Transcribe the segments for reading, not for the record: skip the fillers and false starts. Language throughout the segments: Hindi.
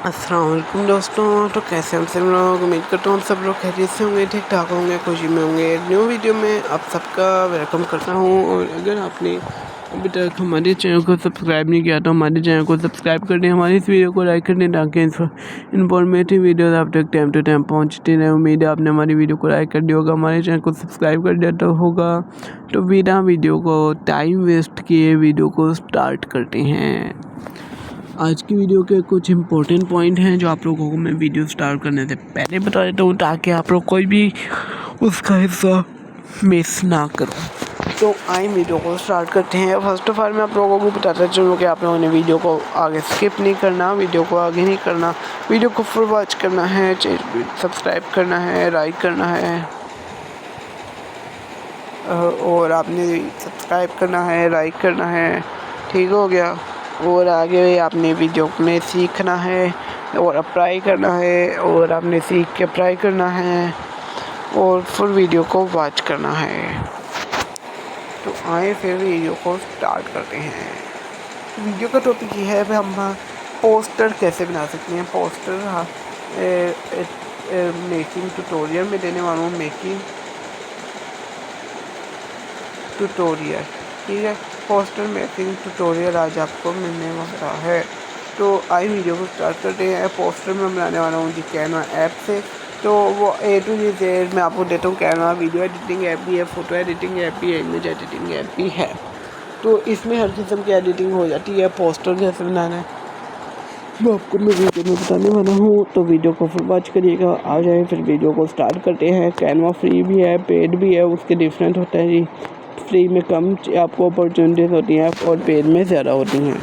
अस्सलाम वालेकुम दोस्तों। तो कैसे हम सब लोग, उम्मीद करता हूँ सब लोग खैरियत से होंगे, ठीक ठाक होंगे, खुशी में होंगे। न्यू वीडियो में आप सबका वेलकम करता हूँ। और अगर आपने अभी तक हमारे चैनल को सब्सक्राइब नहीं किया तो हमारे चैनल को सब्सक्राइब कर दें, हमारी इस वीडियो को लाइक कर दें ताकि इन्फॉर्मेटिव वीडियोस आप तक टाइम टू टाइम पहुँचती रहे। उम्मीद है आपने हमारी वीडियो को लाइक कर दिया होगा, हमारे चैनल को सब्सक्राइब कर दिया तो होगा। तो बिना वीडियो को टाइम वेस्ट किए वीडियो को स्टार्ट करते हैं। आज की वीडियो के कुछ इंपॉर्टेंट पॉइंट हैं जो आप लोगों को मैं वीडियो स्टार्ट करने से पहले बता देता हूँ ताकि आप लोग कोई भी उसका हिस्सा मिस ना करो। तो आइए वीडियो को स्टार्ट करते हैं। फर्स्ट ऑफ ऑल मैं आप लोगों को बताता चलूँ कि आप लोगों ने वीडियो को आगे स्किप नहीं करना, वीडियो को आगे नहीं करना, वीडियो को फुल वॉच करना है, सब्सक्राइब करना है, लाइक करना है, और आपने सब्सक्राइब करना है, लाइक करना है, ठीक हो गया। और आगे आपने वीडियो में सीखना है और अप्लाई करना है, और आपने सीख के अप्लाई करना है और फुल वीडियो को वॉच करना है। तो आए फिर वीडियो को स्टार्ट करते हैं। वीडियो का टॉपिक ये है कि हम पोस्टर कैसे बना सकते हैं। पोस्टर मेकिंग ट्यूटोरियल में देने वाला हूँ, मेकिंग ट्यूटोरियल, ठीक है। पोस्टर मेकिंग ट्यूटोरियल आज आपको मिलने वाला है। तो आई वीडियो को स्टार्ट करते हैं। पोस्टर में बनाने वाला हूँ जी कैनवा ऐप से। तो वो A to Z मैं आपको देता हूँ। कैनवा वीडियो एडिटिंग ऐप भी है, फ़ोटो एडिटिंग ऐप भी है, इमेज एडिटिंग ऐप भी है। तो इसमें हर किस्म की एडिटिंग हो जाती है। पोस्टर कैसे बनाना है वो आपको मैं वीडियो में बताने वाला हूँ, तो वीडियो को फुल वॉच करिएगा। आ जाए फिर वीडियो को स्टार्ट करते हैं। कैनवा फ्री भी है, पेड भी है, उसके डिफरेंट होता है जी। फ्री में कम आपको अपॉर्चुनिटीज़ होती हैं और पेड में ज़्यादा होती हैं।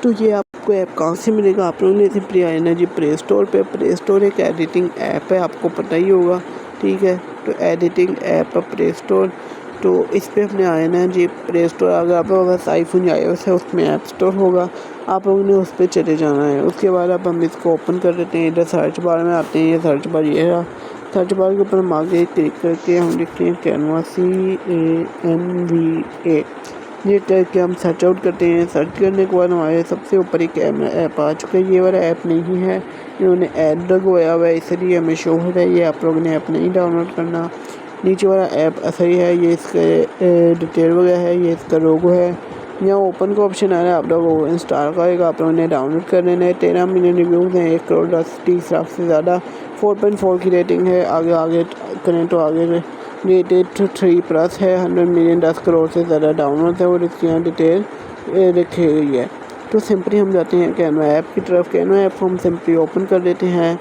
तो ये आपको ऐप कहाँ से मिलेगा? आप लोगों ने सिंपली आए ना जी प्ले स्टोर पे। प्ले स्टोर एक एडिटिंग ऐप है, आपको पता ही होगा, ठीक है। तो एडिटिंग ऐप है प्ले स्टोर। तो इस पर अपने आए ना जी प्ले स्टोर। अगर आप लोगों का आईफोन या iOS है उसमें ऐप स्टोर होगा, आप लोगों ने उस पर चले जाना है। उसके बाद अब हम इसको ओपन कर देते हैं। इधर सर्च बार में आते हैं, ये सर्च बार ये है। सर्च बार के ऊपर हम आगे क्लिक करके हम लिखते हैं कैनवा CANVA। ये करके हम सर्च आउट करते हैं। सर्च करने के बाद हमारे सबसे ऊपर एक कैमरा ऐप आ चुका है। ये वाला ऐप नहीं है, इन्होंने ऐड लगवाया हुआ है इसलिए हमें शो हो रहा है। ये आप लोगों ने ऐप नहीं डाउनलोड करना। नीचे वाला ऐप सही है, ये इसका डिटेल वगैरह है, ये इसका लोगो है। यहाँ ओपन का ऑप्शन आ रहा है, आप लोगों को इंस्टॉल करेगा, आप लोगों ने डाउनलोड कर लेना है। 13 मिलियन रिव्यूज़ हैं, 1 करोड़ 10 लाख से ज़्यादा, 4.4 की रेटिंग है। आगे करें तो आगे रेटेड 3+ है, 100 मिलियन 10 करोड़ से ज़्यादा डाउनलोड है और इसकी यहाँ डिटेल रखी हुई है। तो सिंपली हम जाते हैं कैनवा ऐप की तरफ। कैनवा ऐप को हम सिंपली ओपन कर देते हैं।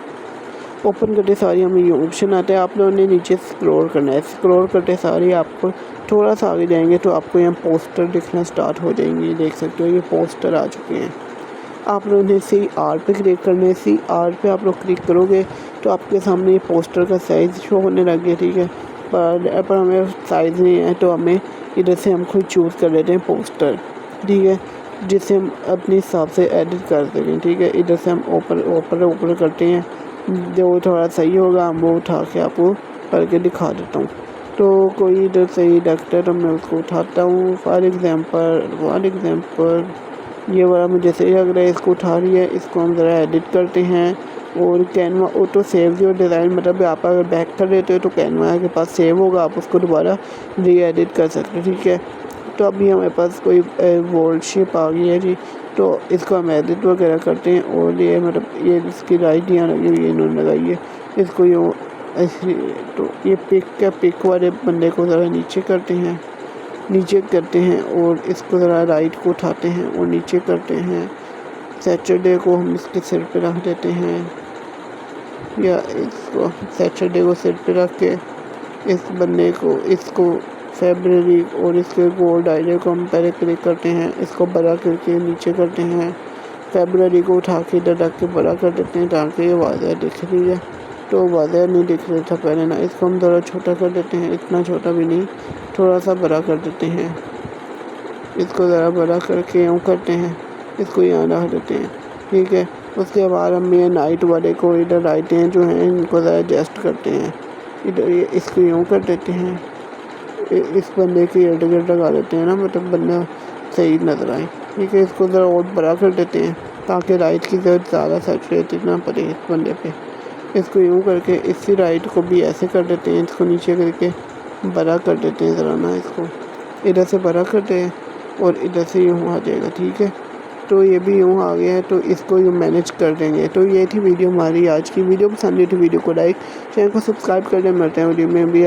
ओपन करते सारी हमें ये ऑप्शन आता है, आप लोगों ने नीचे स्क्रॉल करना है। स्क्रॉल करते सारी आपको थोड़ा सा आगे जाएंगे तो आपको यहाँ पोस्टर दिखना स्टार्ट हो जाएंगे। देख सकते हो ये पोस्टर आ चुके हैं। आप लोगों ने CR पे क्लिक करना है। CR पे आप लोग क्लिक करोगे तो आपके सामने ये पोस्टर का साइज़ शो होने लग गया, ठीक है। पर हमें साइज़ नहीं है तो हमें इधर से हम खुद चूज़ कर लेते हैं पोस्टर, ठीक है, जिसे हम अपने हिसाब से एडिट कर सकें, ठीक है। इधर से हम ऊपर करते हैं, जो थोड़ा सही होगा हम वो उठा के आपको करके दिखा देता हूँ। तो कोई इधर सही डॉक्टर तो मैं उसको उठाता हूँ। फॉर एग्ज़ाम्पल ये वाला मुझे सही लग रहा है, इसको उठा रही है। इसको हम ज़रा एडिट करते हैं। और कैनवा ऑटो सेव जो डिज़ाइन, मतलब आप अगर बैक कर देते हो तो कैनवा के पास सेव होगा, आप उसको दोबारा री एडिट कर सकते हो, ठीक है। तो अभी हमारे पास कोई वोल्ट शेप आ गई है जी। तो इसको हम एडिट वगैरह करते हैं। और ये मतलब ये इसकी राइट यहाँ लगी हुई है, इन्होंने लगाई है इसको यूँ ऐसे। तो ये पिक वाले बंदे को ज़रा नीचे करते हैं और इसको ज़रा राइट को उठाते हैं और नीचे करते हैं। सैटरडे को हम इसके सिर पे रख देते हैं, या इसको सैटरडे को सिर पे रख के इस बंदे को, इसको फरवरी और इसके गोल्ड आइडल को हम पहले क्लिक करते हैं। इसको बड़ा करके नीचे करते हैं। फरवरी को उठा के इधर रख के बड़ा कर देते हैं ताकि ये वाज़ह दिख रही है। तो वाज़ह नहीं दिख रहा था पहले ना। इसको हम थोड़ा छोटा कर देते हैं, इतना छोटा भी नहीं, थोड़ा सा बड़ा कर देते हैं। इसको ज़रा बड़ा करके यूँ करते हैं, इसको यहाँ रख देते हैं, ठीक है। उसके बाद हम ये नाइट वाले को इधर लाइटें जो हैं इनको ज़रा एडजस्ट करते हैं। इधर ये इसको यूँ कर देते हैं, इस बंदे के इर्द गिर्द लगा देते हैं ना, मतलब बंदा सही नज़र आए, ठीक है। इसको ज़रा और बड़ा कर देते हैं। ताकि लाइट की ज़रूरत ज़्यादा सैचुरेटेड ना पड़े इस बंदे पे। इसको यूँ करके इसी लाइट को भी ऐसे कर देते हैं, इसको नीचे करके बड़ा कर देते हैं ज़रा ना, इसको इधर से बड़ा करते हैं और इधर से यूँ आ जाएगा। ठीक है, तो ये भी यूँ आ गया है, तो इसको यूँ मैनेज कर देंगे। तो ये थी वीडियो हमारी आज की। वीडियो पसंद आई तो वीडियो को लाइक, चैनल को सब्सक्राइब कर लें। मिलते हैं वीडियो में भी।